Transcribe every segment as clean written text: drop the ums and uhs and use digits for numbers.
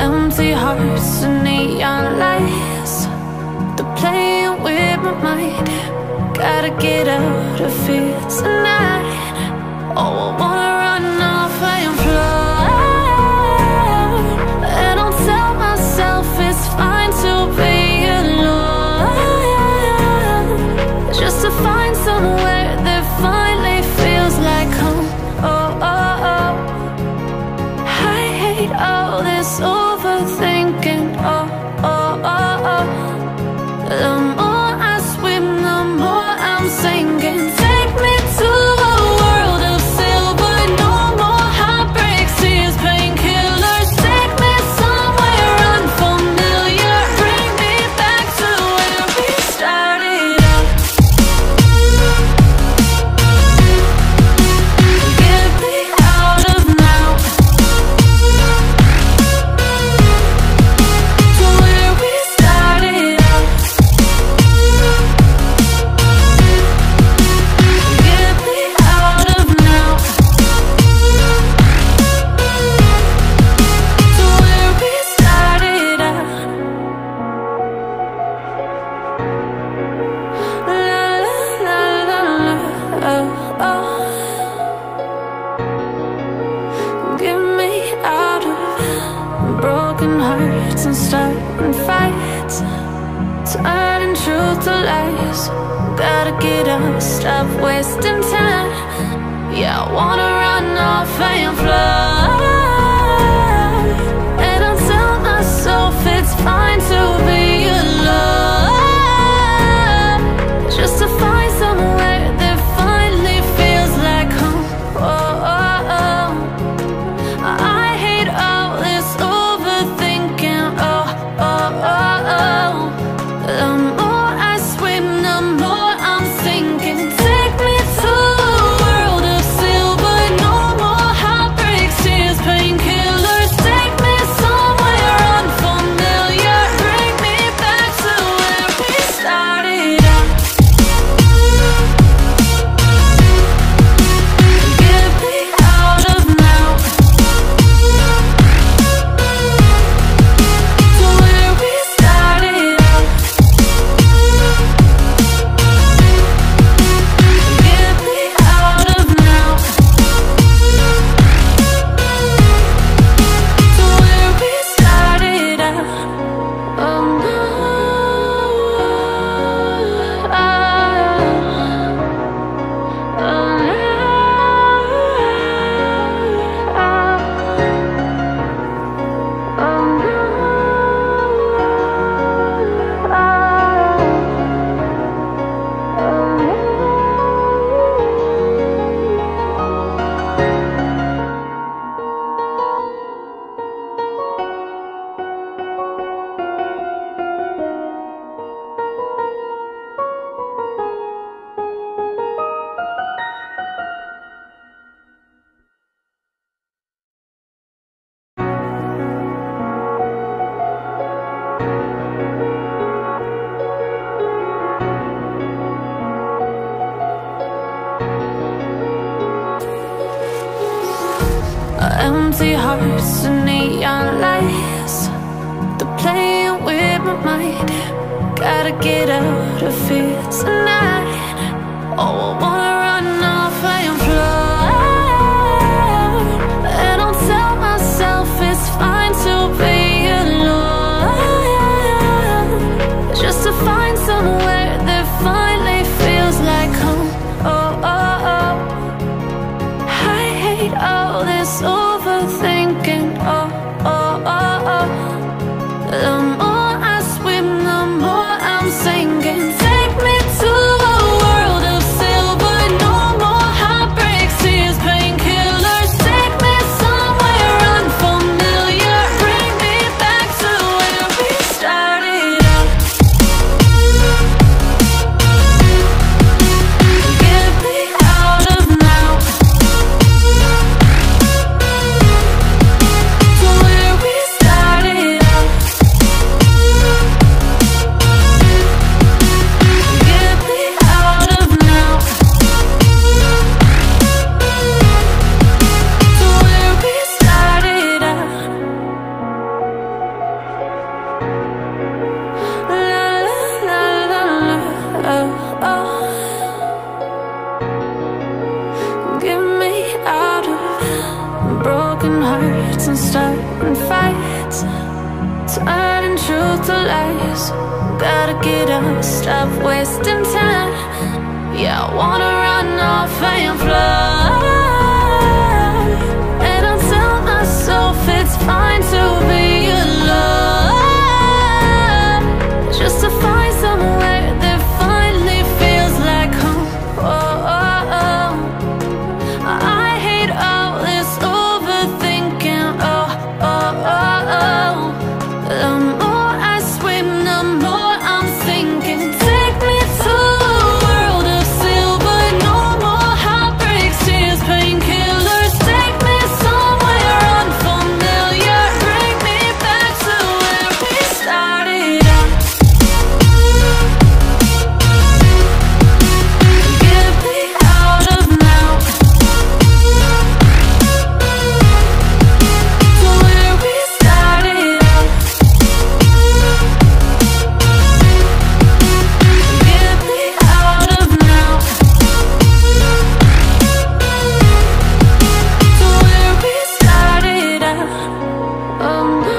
Empty hearts and neon lights, they're playing with my mind. Gotta get out of here tonight. Oh, I wanna run off and fly. And I'll tell myself it's fine to be alone, just to find somewhere that finally feels like home. Oh, oh, oh. I hate all this overthinking. Oh, oh, oh, oh. The more I swim, the more I'm sinking. Take me to a world of silver, no more heartbreaks, tears, painkillers. Take me somewhere unfamiliar, bring me back to where we started out. Get me out of now, to where we started out. Get me out of now, to where we started out. La la la la la, oh, oh. Get me out of broken hearts and starting fights, turning truth to lies. Gotta get up, stop wasting time. Yeah, I wanna run off and fly. And I'll tell myself it's fine to be alone, just to find somewhere that finally feels like home. Oh, oh, oh. I hate all this overthinking. Oh, oh, oh, oh. The more I swim, the more I'm sinking. Take me to a world of silver, no more heartbreaks, tears, painkillers. Take me somewhere unfamiliar, bring me back to where we started out. Get me out of now, to where we started out. Get me out of now, to where we started out. Oh no, oh empty hearts and neon lights, they're playing with my mind. Gotta get out of here tonight. Oh, I wanna run off and fly. And I'll tell myself it's fine to be alone, just to find somewhere that finally feels like home. Oh, oh, oh. I hate all this overthinking. Oh, oh, oh, oh. The more I swim, the more I'm sinking. Take me to a world of silver, oh. Get me out of broken hearts and starting fights, turning truth to lies. Gotta get up, stop wasting time. Yeah, I wanna run off and fly. And I'll tell myself it's fine to be alone, just to find somewhere that finally feels like home. Oh, oh, oh. I hate all this overthinking. Oh, oh, oh, oh. The more I swim, the more I'm sinking. Take me to a world of silver, no more heartbreaks, tears, painkillers. Take me somewhere unfamiliar, bring me back to where we started out. Get me out of now, to where we started out. Get me out of now, to where we started out. Oh no,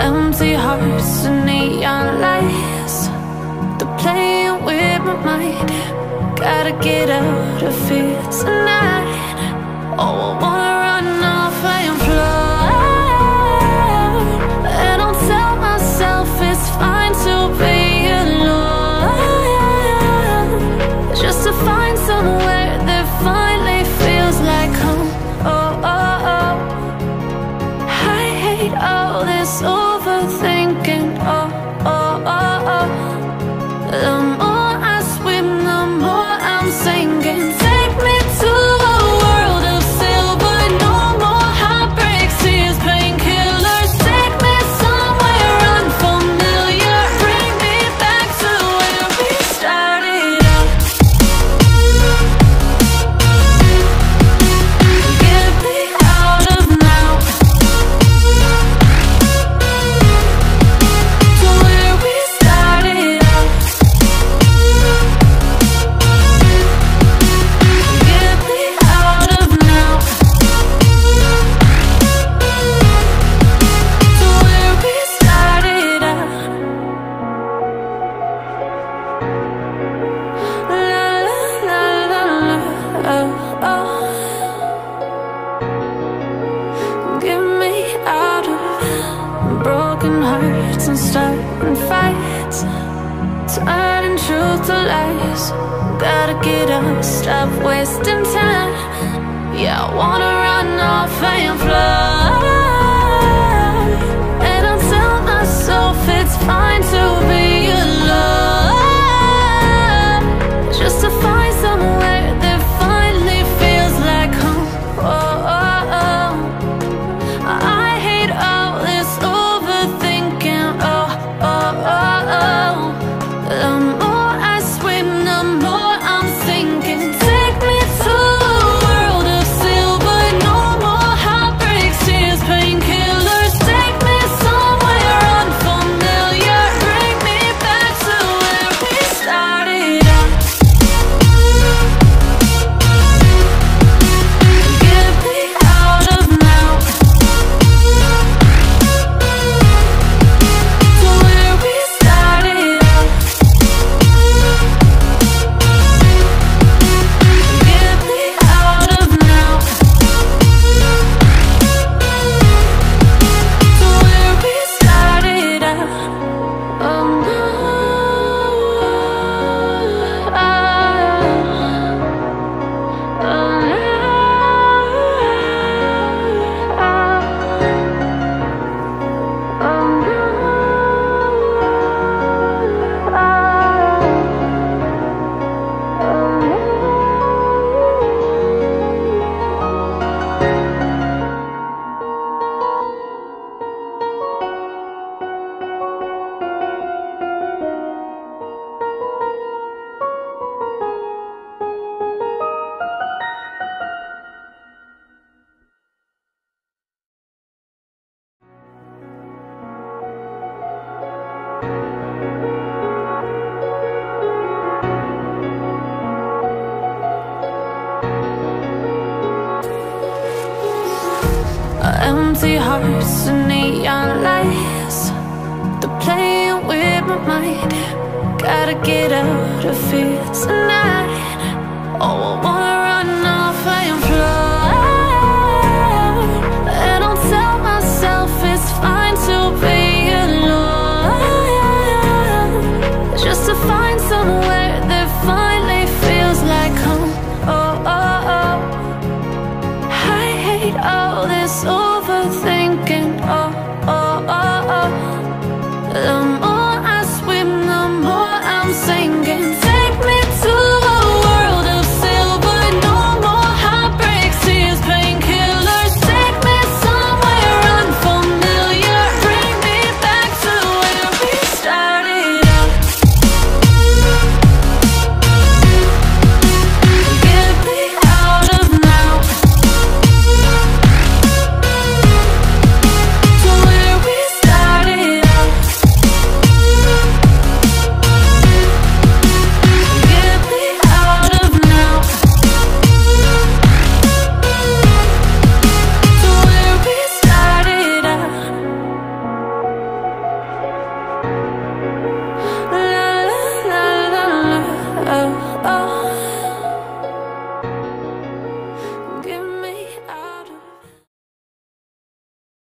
empty hearts and neon lights, they're playing with my mind. Gotta get out of here tonight. Oh, I wanna run off and fly. And I'll tell myself it's fine to be alone, just to find somewhere that finally feels like home. Oh, oh, oh. I hate all this overthinking. Oh, oh, oh, oh. The more I swim, the more I'm sinking. Take me to a world of silver, no more heartbreaks, tears, painkillers. Take me somewhere unfamiliar, bring me back to where we started out. Get me out of now, to where we started out. Get me out of now, to where we started out. La la la la la, oh, oh. Get me out of broken hearts and starting fights, turning truth to lies. Gotta get up, stop wasting time. Yeah, I wanna run off and fly. And I'll tell myself it's fine to be alone, just to find somewhere that finally feels like home. Oh, oh, oh. I hate all this overthinking. Oh, oh, oh, oh. The more I swim, the more I'm sinking. Take me to a world of silver, no more heartbreaks. Empty hearts and neon lights, they're playing with my mind. Gotta get out of here tonight. Oh, I wanna